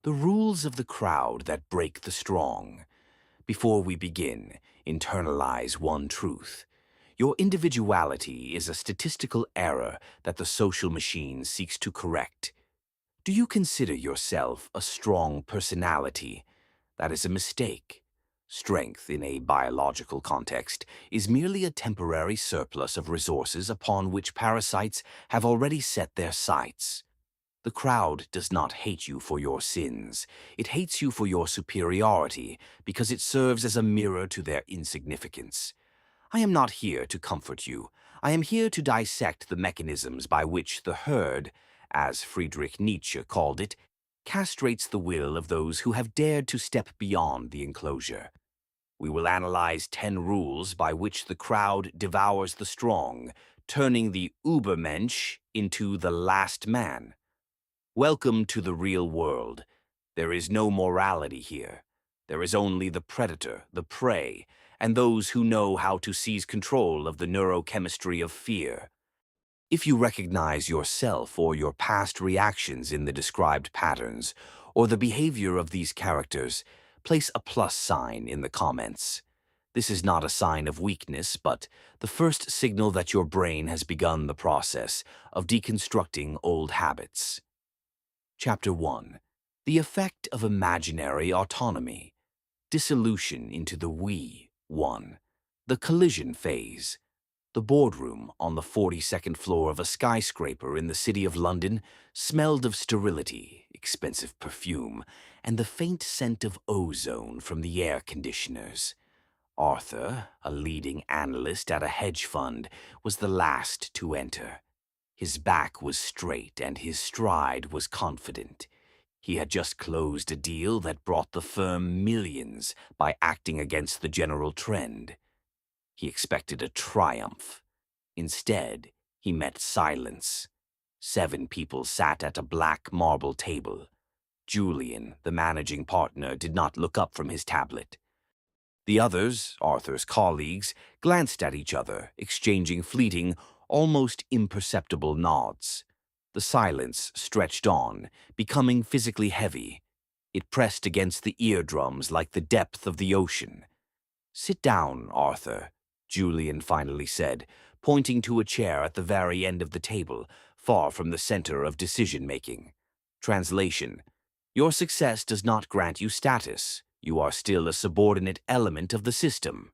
The rules of the crowd that break the strong. Before we begin, internalize one truth. Your individuality is a statistical error that the social machine seeks to correct. Do you consider yourself a strong personality? That is a mistake. Strength, in a biological context, is merely a temporary surplus of resources upon which parasites have already set their sights. The crowd does not hate you for your sins. It hates you for your superiority because it serves as a mirror to their insignificance. I am not here to comfort you. I am here to dissect the mechanisms by which the herd, as Friedrich Nietzsche called it, castrates the will of those who have dared to step beyond the enclosure. We will analyze 10 rules by which the crowd devours the strong, turning the Übermensch into the last man. Welcome to the real world. There is no morality here. There is only the predator, the prey, and those who know how to seize control of the neurochemistry of fear. If you recognize yourself or your past reactions in the described patterns, or the behavior of these characters, place a plus sign in the comments. This is not a sign of weakness, but the first signal that your brain has begun the process of deconstructing old habits. Chapter 1. The Effect of Imaginary Autonomy. Dissolution into the we, 1. The collision phase. The boardroom on the 42nd floor of a skyscraper in the city of London smelled of sterility, expensive perfume, and the faint scent of ozone from the air conditioners. Arthur, a leading analyst at a hedge fund, was the last to enter. His back was straight and his stride was confident. He had just closed a deal that brought the firm millions by acting against the general trend. He expected a triumph. Instead, he met silence. 7 people sat at a black marble table. Julian, the managing partner, did not look up from his tablet. The others, Arthur's colleagues, glanced at each other, exchanging fleeting, almost imperceptible nods. The silence stretched on, becoming physically heavy. It pressed against the eardrums like the depth of the ocean. "Sit down, Arthur," Julian finally said, pointing to a chair at the very end of the table, far from the center of decision-making. Translation: Your success does not grant you status. You are still a subordinate element of the system.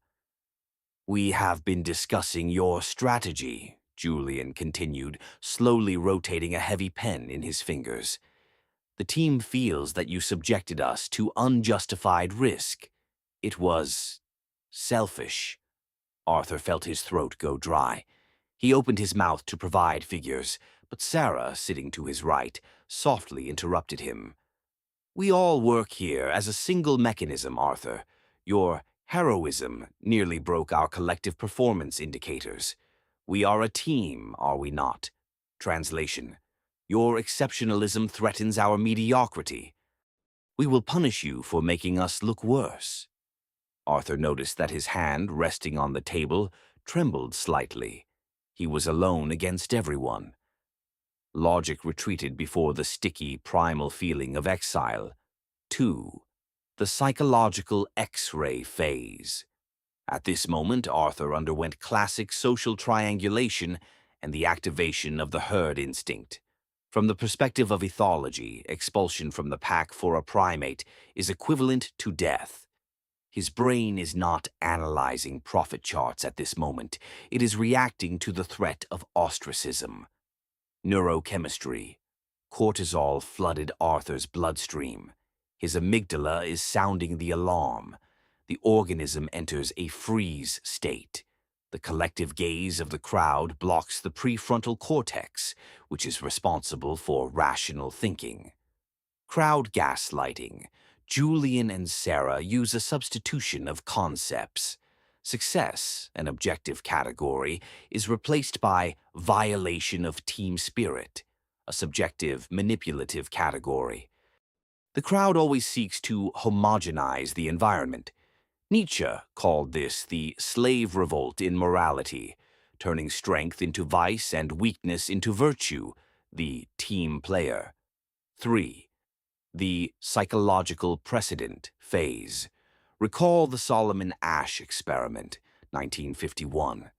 "We have been discussing your strategy," Julian continued, slowly rotating a heavy pen in his fingers. "The team feels that you subjected us to unjustified risk. It was selfish." Arthur felt his throat go dry. He opened his mouth to provide figures, but Sarah, sitting to his right, softly interrupted him. "We all work here as a single mechanism, Arthur. Your heroism nearly broke our collective performance indicators. We are a team, are we not?" Translation: Your exceptionalism threatens our mediocrity. We will punish you for making us look worse. Arthur noticed that his hand, resting on the table, trembled slightly. He was alone against everyone. Logic retreated before the sticky, primal feeling of exile. 2. The psychological X-ray phase. At this moment, Arthur underwent classic social triangulation and the activation of the herd instinct. From the perspective of ethology, expulsion from the pack for a primate is equivalent to death. His brain is not analyzing profit charts at this moment. It is reacting to the threat of ostracism. Neurochemistry. Cortisol flooded Arthur's bloodstream. His amygdala is sounding the alarm. The organism enters a freeze state. The collective gaze of the crowd blocks the prefrontal cortex, which is responsible for rational thinking. Crowd gaslighting. Julian and Sarah use a substitution of concepts. Success, an objective category, is replaced by violation of team spirit, a subjective, manipulative category. The crowd always seeks to homogenize the environment. Nietzsche called this the slave revolt in morality, turning strength into vice and weakness into virtue, the team player. 3. The psychological precedent phase. Recall the Solomon Asch experiment, 1951.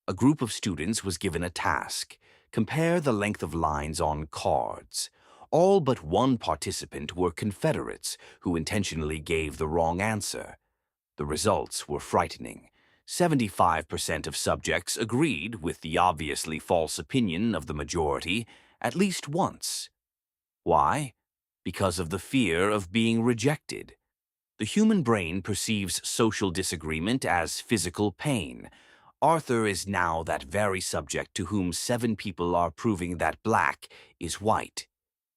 A group of students was given a task: compare the length of lines on cards. All but one participant were Confederates who intentionally gave the wrong answer. The results were frightening. 75% of subjects agreed with the obviously false opinion of the majority at least once. Why? Because of the fear of being rejected. The human brain perceives social disagreement as physical pain. Arthur is now that very subject to whom 7 people are proving that black is white.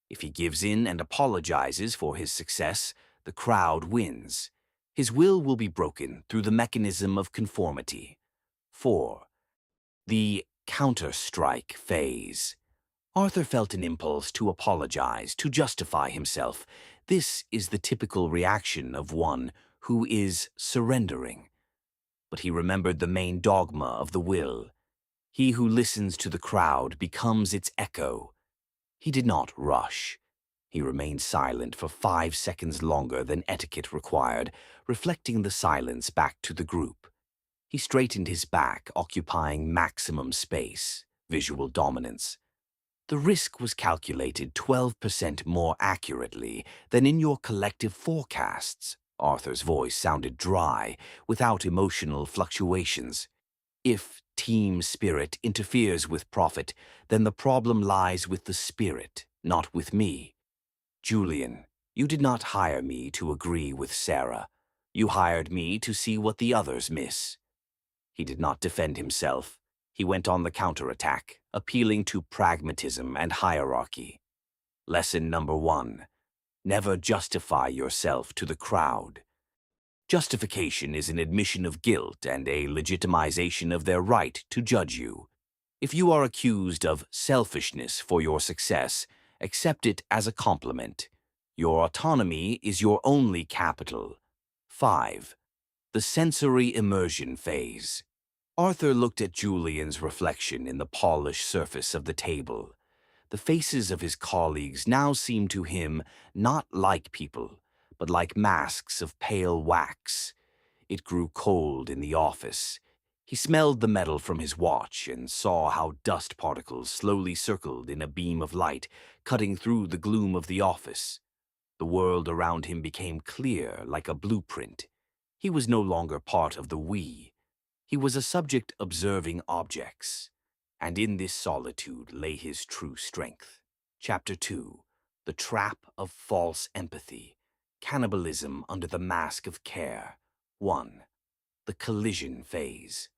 If he gives in and apologizes for his success, the crowd wins. His will be broken through the mechanism of conformity. 4. The counter-strike phase. Arthur felt an impulse to apologize, to justify himself. This is the typical reaction of one who is surrendering. But he remembered the main dogma of the will. He who listens to the crowd becomes its echo. He did not rush. He remained silent for 5 seconds longer than etiquette required, reflecting the silence back to the group. He straightened his back, occupying maximum space, visual dominance. The risk was calculated 12% more accurately than in your collective forecasts. Arthur's voice sounded dry, without emotional fluctuations. If team spirit interferes with profit, then the problem lies with the spirit, not with me. Julian, you did not hire me to agree with Sarah. You hired me to see what the others miss. He did not defend himself. He went on the counterattack, appealing to pragmatism and hierarchy. Lesson number 1. Never justify yourself to the crowd. Justification is an admission of guilt and a legitimization of their right to judge you. If you are accused of selfishness for your success, accept it as a compliment. Your autonomy is your only capital. 5. The sensory immersion phase. Arthur looked at Julian's reflection in the polished surface of the table. The faces of his colleagues now seemed to him not like people, but like masks of pale wax. It grew cold in the office. He smelled the metal from his watch and saw how dust particles slowly circled in a beam of light, cutting through the gloom of the office. The world around him became clear like a blueprint. He was no longer part of the we. He was a subject observing objects. And in this solitude lay his true strength. Chapter 2. The Trap of False Empathy. Cannibalism under the Mask of Care. 1. The collision phase.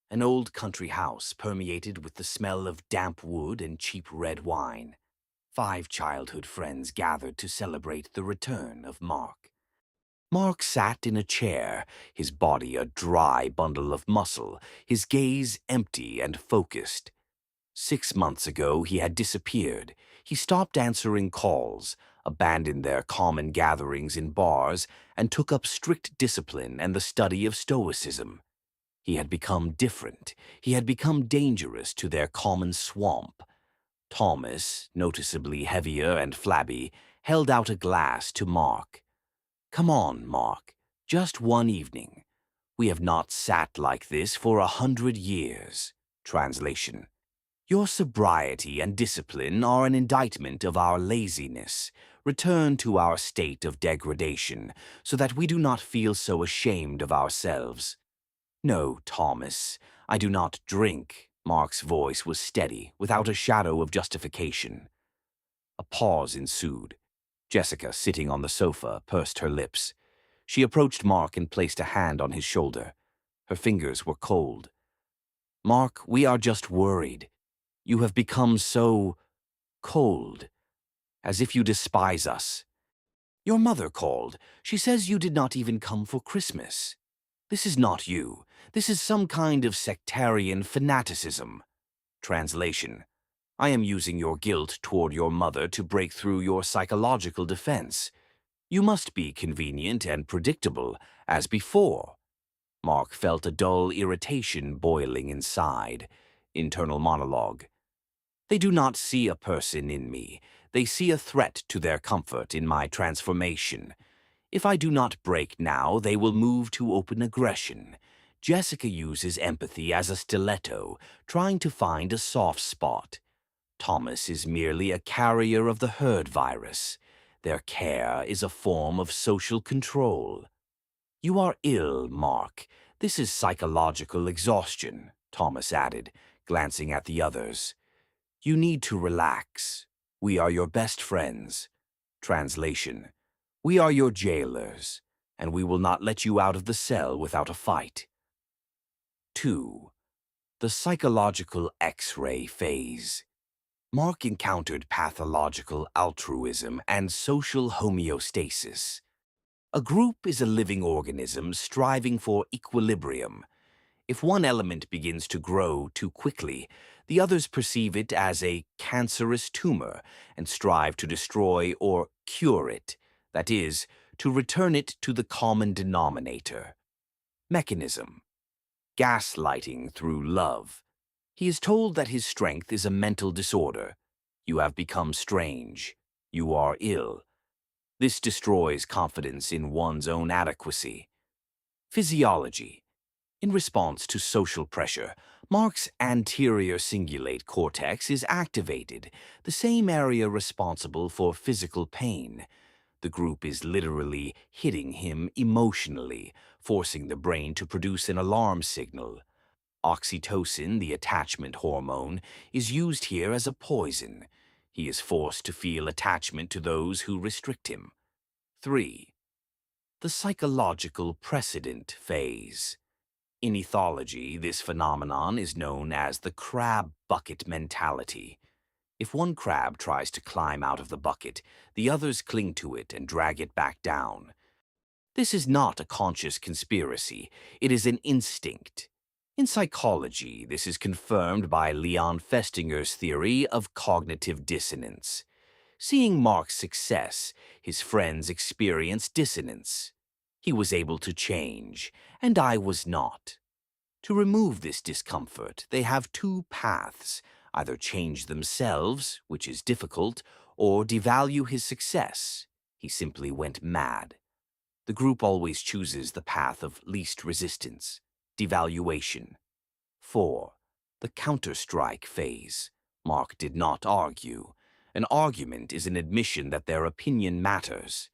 An old country house permeated with the smell of damp wood and cheap red wine. 5 childhood friends gathered to celebrate the return of Mark. Mark sat in a chair, his body a dry bundle of muscle, his gaze empty and focused. 6 months ago he had disappeared. He stopped answering calls, abandoned their common gatherings in bars, and took up strict discipline and the study of Stoicism. He had become different. He had become dangerous to their common swamp. Thomas, noticeably heavier and flabby, held out a glass to Mark. "Come on, Mark, just one evening. We have not sat like this for 100 years. Translation. Your sobriety and discipline are an indictment of our laziness. Return to our state of degradation, so that we do not feel so ashamed of ourselves." "No, Thomas, I do not drink." Mark's voice was steady, without a shadow of justification. A pause ensued. Jessica, sitting on the sofa, pursed her lips. She approached Mark and placed a hand on his shoulder. Her fingers were cold. "Mark, we are just worried. You have become so cold, as if you despise us. Your mother called. She says you did not even come for Christmas. This is not you. This is some kind of sectarian fanaticism." Translation. I am using your guilt toward your mother to break through your psychological defense. You must be convenient and predictable, as before. Mark felt a dull irritation boiling inside. Internal monologue. They do not see a person in me. They see a threat to their comfort in my transformation. If I do not break now, they will move to open aggression. Jessica uses empathy as a stiletto, trying to find a soft spot. Thomas is merely a carrier of the herd virus. Their care is a form of social control. You are ill, Mark. This is psychological exhaustion, Thomas added, glancing at the others. You need to relax. We are your best friends. Translation: we are your jailers, and we will not let you out of the cell without a fight. 2. The psychological X-ray phase. Mark encountered pathological altruism and social homeostasis. A group is a living organism striving for equilibrium. If one element begins to grow too quickly, the others perceive it as a cancerous tumor and strive to destroy or cure it, that is, to return it to the common denominator. Mechanism: gaslighting through love. He is told that his strength is a mental disorder. You have become strange. You are ill. This destroys confidence in one's own adequacy. Physiology. In response to social pressure, Mark's anterior cingulate cortex is activated, the same area responsible for physical pain. The group is literally hitting him emotionally, forcing the brain to produce an alarm signal. Oxytocin, the attachment hormone, is used here as a poison. He is forced to feel attachment to those who restrict him. 3. The psychological precedent phase. In ethology, this phenomenon is known as the crab bucket mentality. If one crab tries to climb out of the bucket, the others cling to it and drag it back down. This is not a conscious conspiracy, it is an instinct. In psychology, this is confirmed by Leon Festinger's theory of cognitive dissonance. Seeing Mark's success, his friends experienced dissonance. He was able to change, and I was not. To remove this discomfort, they have two paths: either change themselves, which is difficult, or devalue his success. He simply went mad. The group always chooses the path of least resistance: devaluation. 4. The counter-strike phase. Mark did not argue. An argument is an admission that their opinion matters.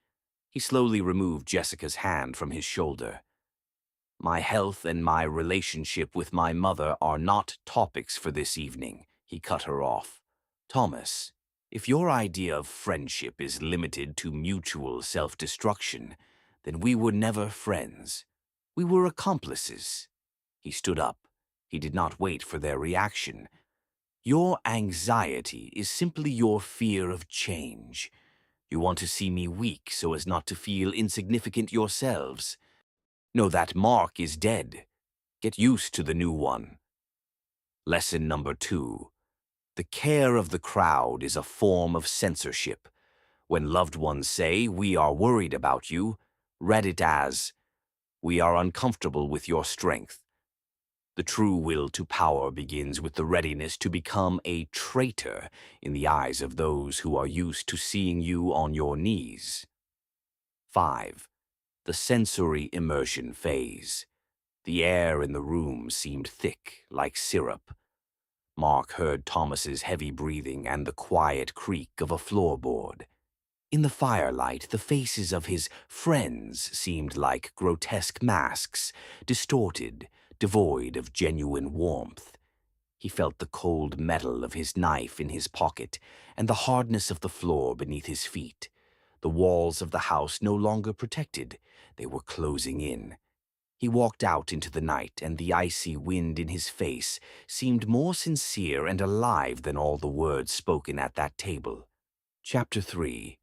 He slowly removed Jessica's hand from his shoulder. My health and my relationship with my mother are not topics for this evening, he cut her off. Thomas, if your idea of friendship is limited to mutual self-destruction, then we were never friends. We were accomplices. He stood up. He did not wait for their reaction. Your anxiety is simply your fear of change. You want to see me weak so as not to feel insignificant yourselves. Know that Mark is dead. Get used to the new one. Lesson number 2. The care of the crowd is a form of censorship. When loved ones say, "We are worried about you," read it as, "We are uncomfortable with your strength." The true will to power begins with the readiness to become a traitor in the eyes of those who are used to seeing you on your knees. 5. The sensory immersion phase. The air in the room seemed thick, like syrup. Mark heard Thomas's heavy breathing and the quiet creak of a floorboard. In the firelight, the faces of his friends seemed like grotesque masks, distorted, devoid of genuine warmth. He felt the cold metal of his knife in his pocket and the hardness of the floor beneath his feet. The walls of the house no longer protected. They were closing in. He walked out into the night, and the icy wind in his face seemed more sincere and alive than all the words spoken at that table. Chapter 3.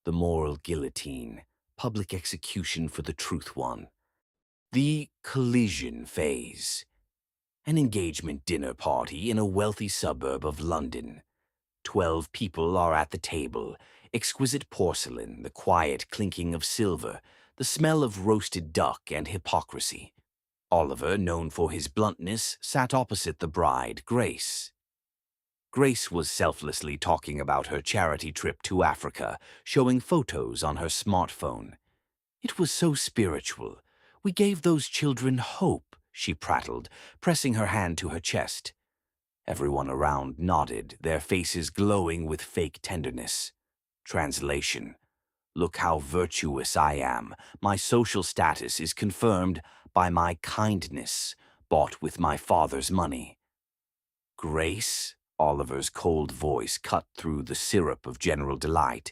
The Moral Guillotine. Public Execution for the Truth One. The collision phase. An engagement dinner party in a wealthy suburb of London. 12 people are at the table. Exquisite porcelain, the quiet clinking of silver, the smell of roasted duck and hypocrisy. Oliver, known for his bluntness, sat opposite the bride, Grace. Grace was selflessly talking about her charity trip to Africa, showing photos on her smartphone. "It was so spiritual. We gave those children hope," she prattled, pressing her hand to her chest. Everyone around nodded, their faces glowing with fake tenderness. Translation: "Look how virtuous I am. My social status is confirmed by my kindness, bought with my father's money." "Grace?" Oliver's cold voice cut through the syrup of general delight.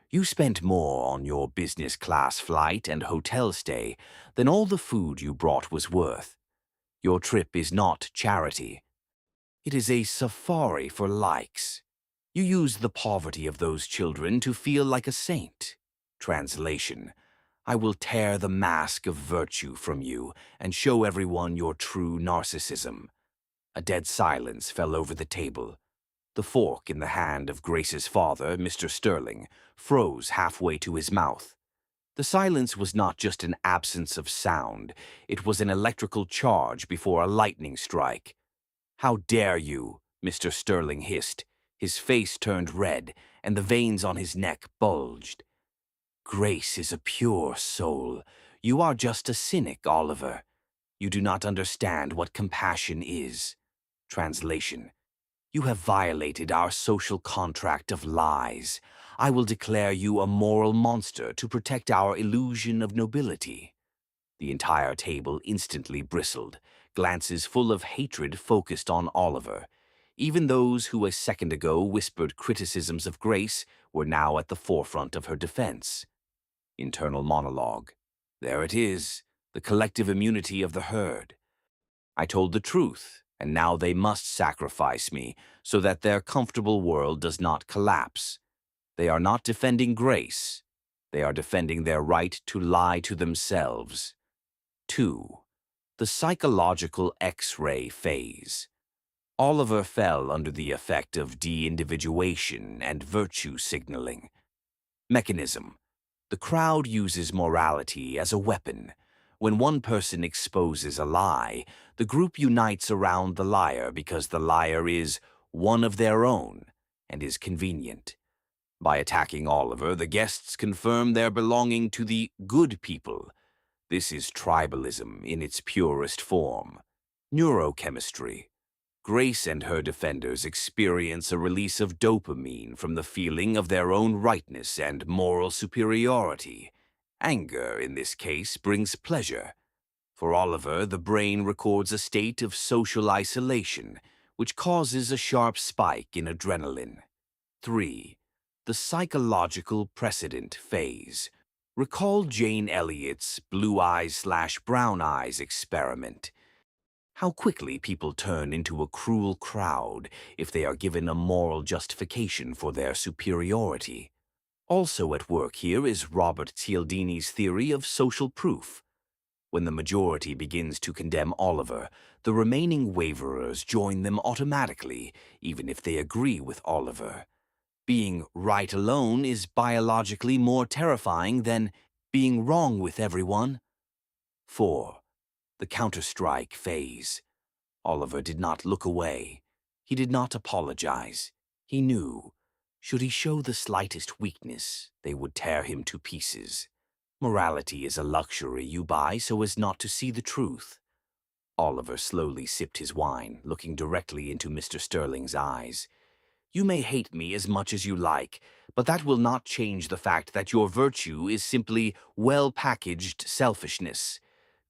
"You spent more on your business class flight and hotel stay than all the food you brought was worth. Your trip is not charity. It is a safari for likes. You use the poverty of those children to feel like a saint." Translation: "I will tear the mask of virtue from you and show everyone your true narcissism." A dead silence fell over the table. The fork in the hand of Grace's father, Mr. Sterling, froze halfway to his mouth. The silence was not just an absence of sound, it was an electrical charge before a lightning strike. "How dare you?" Mr. Sterling hissed. His face turned red, and the veins on his neck bulged. "Grace is a pure soul. You are just a cynic, Oliver. You do not understand what compassion is." Translation: "You have violated our social contract of lies. I will declare you a moral monster to protect our illusion of nobility." The entire table instantly bristled, glances full of hatred focused on Oliver. Even those who a second ago whispered criticisms of Grace were now at the forefront of her defense. Internal monologue. "There it is, the collective immunity of the herd. I told the truth, and now they must sacrifice me so that their comfortable world does not collapse. They are not defending Grace. They are defending their right to lie to themselves." 2. The psychological X-ray phase. Oliver fell under the effect of de-individuation and virtue signaling. Mechanism: the crowd uses morality as a weapon. When one person exposes a lie, the group unites around the liar because the liar is one of their own and is convenient. By attacking Oliver, the guests confirm their belonging to the good people. This is tribalism in its purest form. Neurochemistry. Grace and her defenders experience a release of dopamine from the feeling of their own rightness and moral superiority. Anger, in this case, brings pleasure. For Oliver, the brain records a state of social isolation, which causes a sharp spike in adrenaline. 3. The psychological precedent phase. Recall Jane Elliott's blue eyes/brown eyes experiment. How quickly people turn into a cruel crowd if they are given a moral justification for their superiority. Also at work here is Robert Cialdini's theory of social proof. When the majority begins to condemn Oliver, the remaining waverers join them automatically, even if they agree with Oliver. Being right alone is biologically more terrifying than being wrong with everyone. 4. The counterstrike phase. Oliver did not look away. He did not apologize. He knew, should he show the slightest weakness, they would tear him to pieces. Morality is a luxury you buy so as not to see the truth. Oliver slowly sipped his wine, looking directly into Mr. Sterling's eyes. "You may hate me as much as you like, but that will not change the fact that your virtue is simply well-packaged selfishness.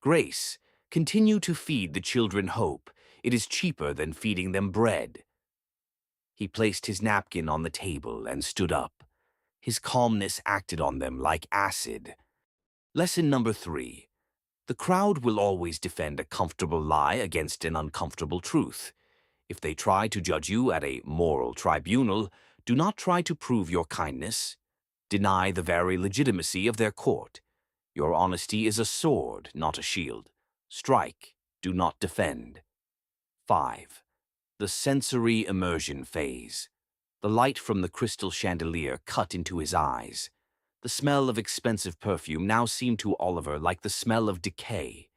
Grace, continue to feed the children hope. It is cheaper than feeding them bread." He placed his napkin on the table and stood up. His calmness acted on them like acid. Lesson number 3. The crowd will always defend a comfortable lie against an uncomfortable truth. If they try to judge you at a moral tribunal, do not try to prove your kindness. Deny the very legitimacy of their court. Your honesty is a sword, not a shield. Strike, do not defend. 5. The sensory immersion phase. The light from the crystal chandelier cut into his eyes. The smell of expensive perfume now seemed to Oliver like the smell of decay.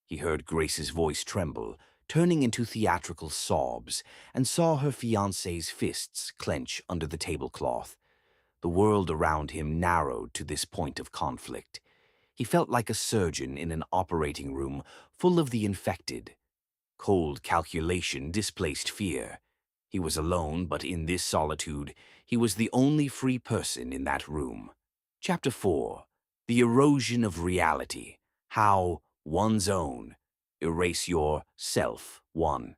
He heard Grace's voice tremble. turning into theatrical sobs, and saw her fiancé's fists clench under the tablecloth. The world around him narrowed to this point of conflict. He felt like a surgeon in an operating room full of the infected. Cold calculation displaced fear. He was alone, but in this solitude, he was the only free person in that room. Chapter 4. The Erosion of Reality. How One's Own. Erase Your Self. 1.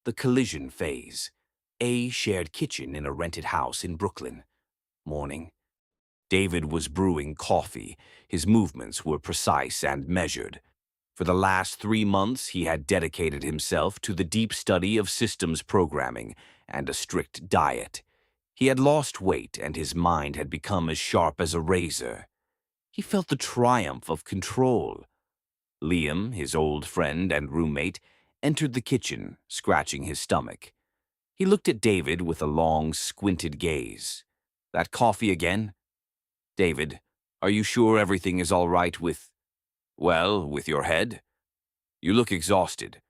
The Collision Phase. A shared kitchen in a rented house in Brooklyn. Morning. David was brewing coffee. His movements were precise and measured. For the last 3 months, he had dedicated himself to the deep study of systems programming and a strict diet. He had lost weight, and his mind had become as sharp as a razor. He felt the triumph of control. Liam, his old friend and roommate, entered the kitchen, scratching his stomach. He looked at David with a long, squinted gaze. "That coffee again?" "David, are you sure everything is all right with your head? You look exhausted.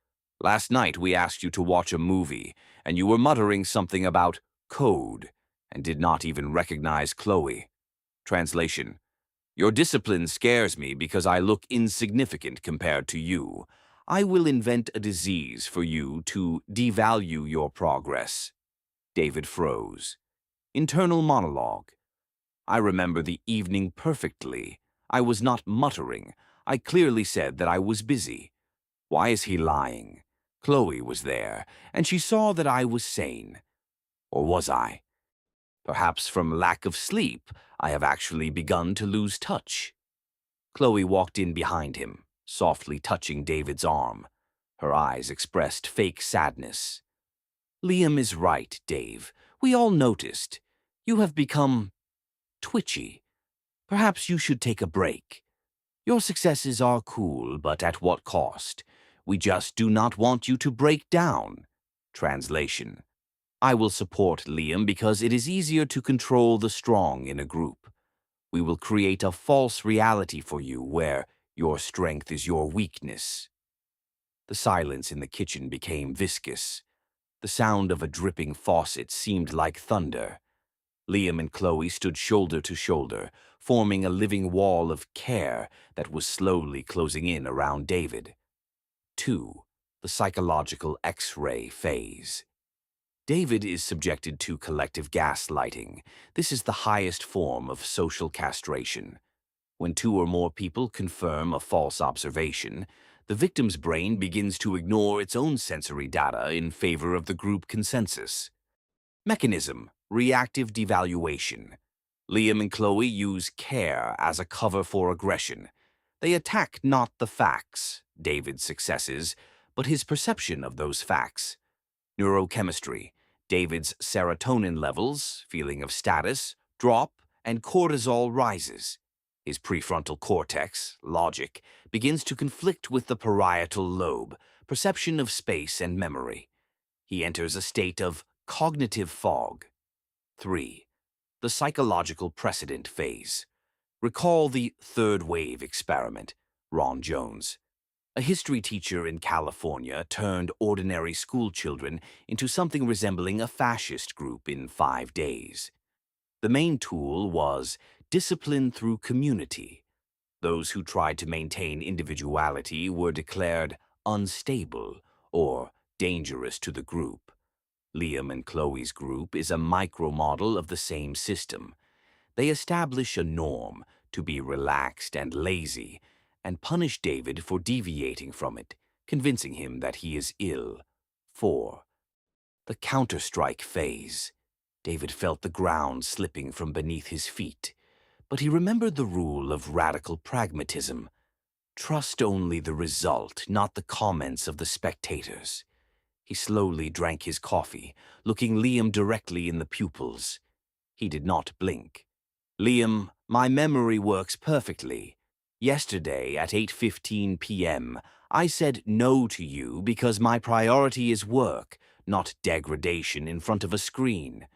Last night we asked you to watch a movie, and you were muttering something about code, and did not even recognize Chloe." Translation: "Your discipline scares me because I look insignificant compared to you. I will invent a disease for you to devalue your progress." David froze. Internal monologue. "I remember the evening perfectly. I was not muttering. I clearly said that I was busy. Why is he lying? Chloe was there, and she saw that I was sane. Or was I? Perhaps from lack of sleep, I have actually begun to lose touch." Chloe walked in behind him, softly touching David's arm. Her eyes expressed fake sadness. "Liam is right, Dave. We all noticed. You have become twitchy. Perhaps you should take a break. Your successes are cool, but at what cost? We just do not want you to break down." Translation: "I will support Liam because it is easier to control the strong in a group. We will create a false reality for you where your strength is your weakness." The silence in the kitchen became viscous. The sound of a dripping faucet seemed like thunder. Liam and Chloe stood shoulder to shoulder, forming a living wall of care that was slowly closing in around David. 2. The Psychological X-ray Phase. David is subjected to collective gaslighting. This is the highest form of social castration. When 2 or more people confirm a false observation, the victim's brain begins to ignore its own sensory data in favor of the group consensus. Mechanism: reactive devaluation. Liam and Chloe use care as a cover for aggression. They attack not the facts, David's successes, but his perception of those facts. Neurochemistry: David's serotonin levels, feeling of status, drop, and cortisol rises. His prefrontal cortex, logic, begins to conflict with the parietal lobe, perception of space and memory. He enters a state of cognitive fog. 3. The Psychological Precedent Phase. Recall the third wave experiment. Ron Jones. A history teacher in California turned ordinary school children into something resembling a fascist group in 5 days. The main tool was discipline through community. Those who tried to maintain individuality were declared unstable or dangerous to the group. Liam and Chloe's group is a micro-model of the same system. They establish a norm to be relaxed and lazy, and punish David for deviating from it, convincing him that he is ill. 4. The counter-strike phase. David felt the ground slipping from beneath his feet, but he remembered the rule of radical pragmatism. Trust only the result, not the comments of the spectators. He slowly drank his coffee, looking Liam directly in the pupils. He did not blink. "Liam, my memory works perfectly. Yesterday at 8:15 p.m., I said no to you because my priority is work, not degradation in front of a screen.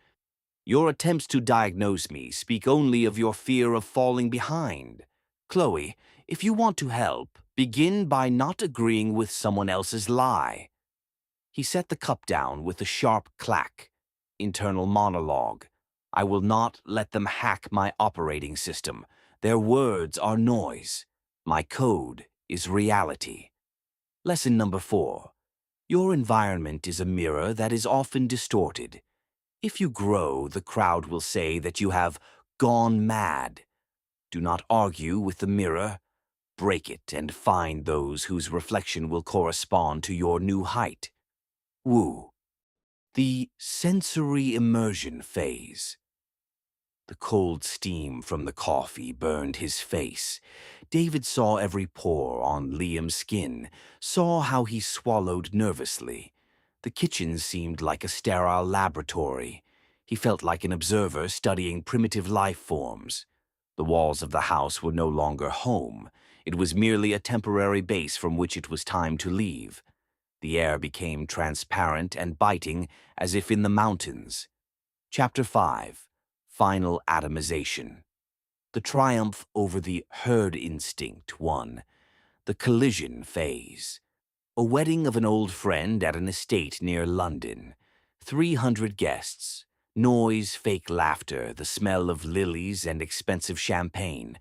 Your attempts to diagnose me speak only of your fear of falling behind. Chloe, if you want to help, begin by not agreeing with someone else's lie." He set the cup down with a sharp clack. Internal monologue. I will not let them hack my operating system. Their words are noise. My code is reality. Lesson number 4. Your environment is a mirror that is often distorted. If you grow, the crowd will say that you have gone mad. Do not argue with the mirror. Break it and find those whose reflection will correspond to your new height. Woo. The sensory immersion phase. The cold steam from the coffee burned his face. David saw every pore on Liam's skin, saw how he swallowed nervously. The kitchen seemed like a sterile laboratory. He felt like an observer studying primitive life forms. The walls of the house were no longer home. It was merely a temporary base from which it was time to leave. The air became transparent and biting, as if in the mountains. Chapter 5. Final Atomization. The triumph over the herd instinct won. The collision phase. A wedding of an old friend at an estate near London. 300 guests. Noise, fake laughter, the smell of lilies and expensive champagne.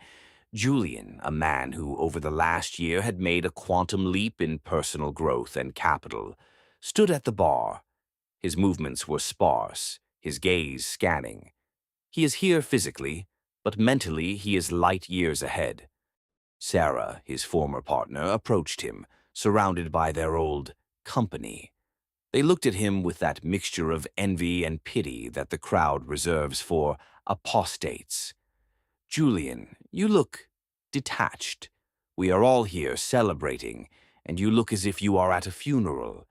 Julian, a man who over the last year had made a quantum leap in personal growth and capital, stood at the bar. His movements were sparse, his gaze scanning. He is here physically, but mentally he is light years ahead. Sarah, his former partner, approached him, surrounded by their old company. They looked at him with that mixture of envy and pity that the crowd reserves for apostates. Julian, you look detached. We are all here celebrating, and you look as if you are at a funeral.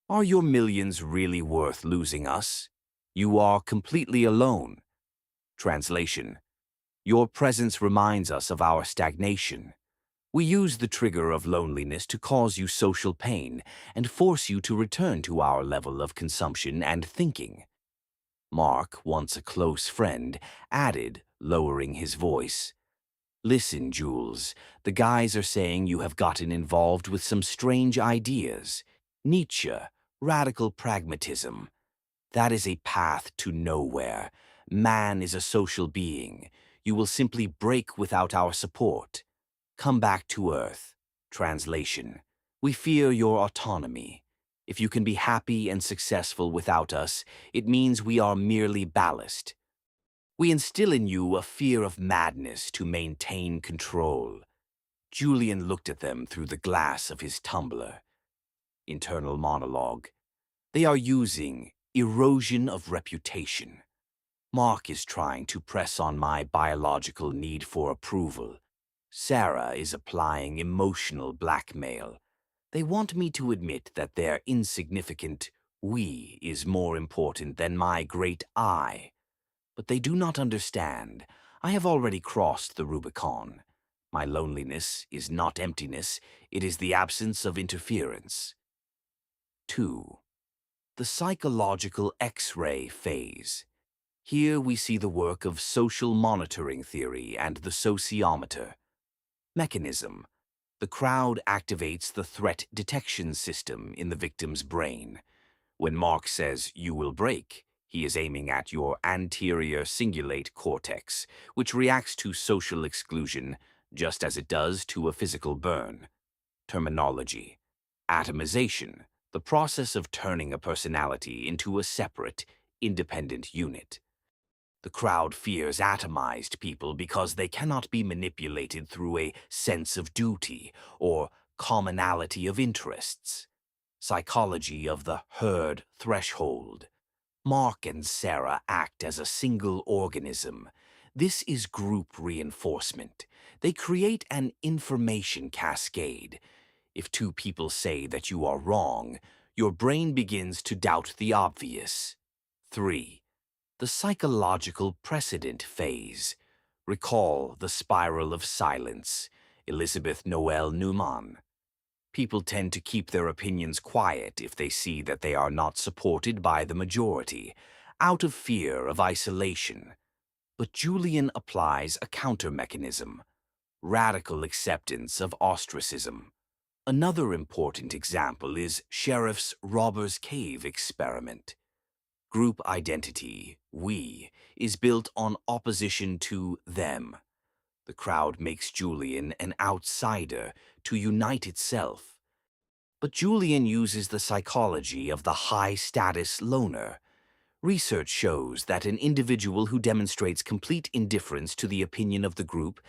Are your millions really worth losing us? You are completely alone. Translation. Your presence reminds us of our stagnation. We use the trigger of loneliness to cause you social pain and force you to return to our level of consumption and thinking. Mark, once a close friend, added, lowering his voice, Listen, Jules, the guys are saying you have gotten involved with some strange ideas. Nietzsche, radical pragmatism. That is a path to nowhere. Man is a social being. You will simply break without our support. Come back to Earth. Translation. We fear your autonomy. If you can be happy and successful without us, it means we are merely ballast. We instill in you a fear of madness to maintain control. Julian looked at them through the glass of his tumbler. Internal monologue. They are using erosion of reputation. Mark is trying to press on my biological need for approval. Sarah is applying emotional blackmail. They want me to admit that their insignificant we is more important than my great I. But they do not understand. I have already crossed the Rubicon. My loneliness is not emptiness, it is the absence of interference. 2. The psychological X-ray phase. Here we see the work of social monitoring theory and the sociometer. Mechanism. The crowd activates the threat detection system in the victim's brain. When Mark says, "You will break," he is aiming at your anterior cingulate cortex, which reacts to social exclusion just as it does to a physical burn. Terminology. Atomization, the process of turning a personality into a separate, independent unit. The crowd fears atomized people because they cannot be manipulated through a sense of duty or commonality of interests. Psychology of the herd threshold. Mark and Sarah act as a single organism. This is group reinforcement. They create an information cascade. If two people say that you are wrong, your brain begins to doubt the obvious. 3. The psychological precedent phase. Recall the spiral of silence. Elizabeth Noel Newman. People tend to keep their opinions quiet if they see that they are not supported by the majority, out of fear of isolation. But Julian applies a counter-mechanism. Radical acceptance of ostracism. Another important example is Sheriff's Robber's Cave experiment. Group identity, we, is built on opposition to them. The crowd makes Julian an outsider to unite itself. But Julian uses the psychology of the high-status loner. Research shows that an individual who demonstrates complete indifference to the opinion of the group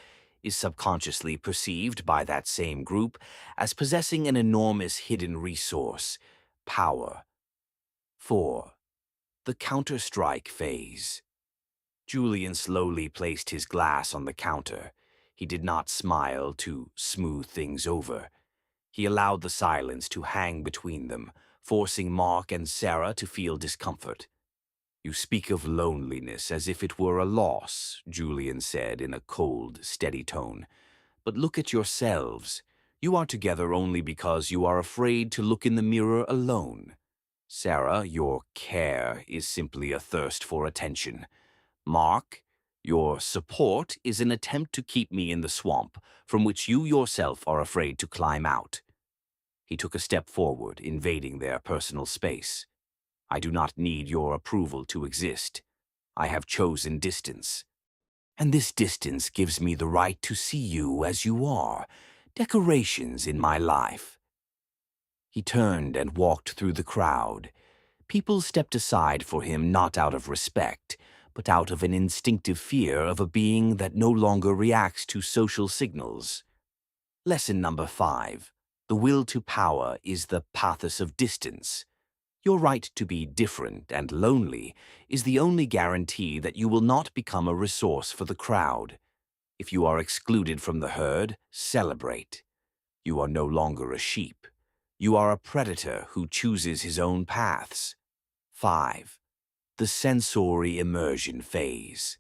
is subconsciously perceived by that same group as possessing an enormous hidden resource, power. 4. The counter-strike phase. Julian slowly placed his glass on the counter. He did not smile to smooth things over. He allowed the silence to hang between them, forcing Mark and Sarah to feel discomfort. "You speak of loneliness as if it were a loss," Julian said in a cold, steady tone. "But look at yourselves. You are together only because you are afraid to look in the mirror alone. Sarah, your care is simply a thirst for attention. Mark, your support is an attempt to keep me in the swamp, from which you yourself are afraid to climb out." He took a step forward, invading their personal space. "I do not need your approval to exist. I have chosen distance. And this distance gives me the right to see you as you are, decorations in my life." He turned and walked through the crowd. People stepped aside for him not out of respect, but out of an instinctive fear of a being that no longer reacts to social signals. Lesson number 5. The will to power is the pathos of distance. Your right to be different and lonely is the only guarantee that you will not become a resource for the crowd. If you are excluded from the herd, celebrate. You are no longer a sheep. You are a predator who chooses his own paths. 5. The sensory immersion phase.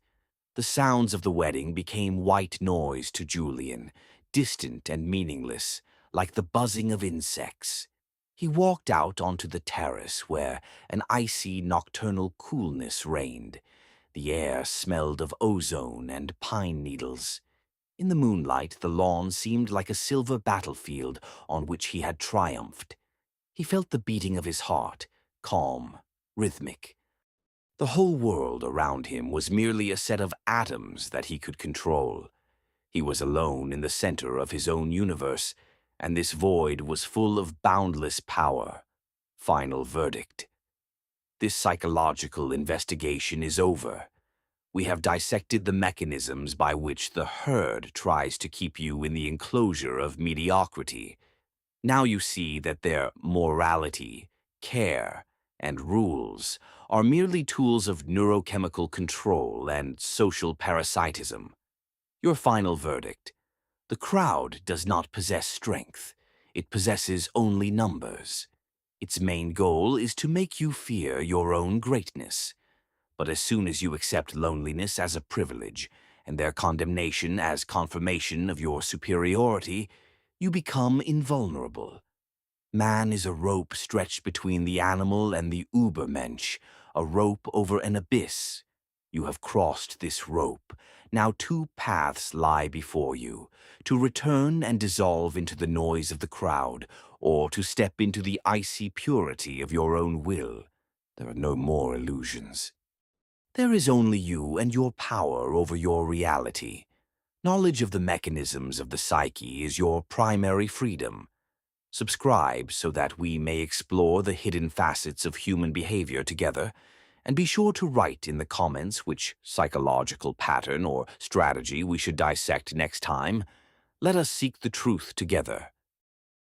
The sounds of the wedding became white noise to Julian, distant and meaningless, like the buzzing of insects. He walked out onto the terrace where an icy nocturnal coolness reigned. The air smelled of ozone and pine needles. In the moonlight, the lawn seemed like a silver battlefield on which he had triumphed. He felt the beating of his heart, calm, rhythmic. The whole world around him was merely a set of atoms that he could control. He was alone in the center of his own universe, and this void was full of boundless power. Final verdict. This psychological investigation is over. We have dissected the mechanisms by which the herd tries to keep you in the enclosure of mediocrity. Now you see that their morality, care, and rules are merely tools of neurochemical control and social parasitism. Your final verdict. The crowd does not possess strength. It possesses only numbers. Its main goal is to make you fear your own greatness. But as soon as you accept loneliness as a privilege and their condemnation as confirmation of your superiority, you become invulnerable. Man is a rope stretched between the animal and the Übermensch, a rope over an abyss. You have crossed this rope. Now 2 paths lie before you, to return and dissolve into the noise of the crowd, or to step into the icy purity of your own will. There are no more illusions. There is only you and your power over your reality. Knowledge of the mechanisms of the psyche is your primary freedom. Subscribe so that we may explore the hidden facets of human behavior together, and be sure to write in the comments which psychological pattern or strategy we should dissect next time. Let us seek the truth together.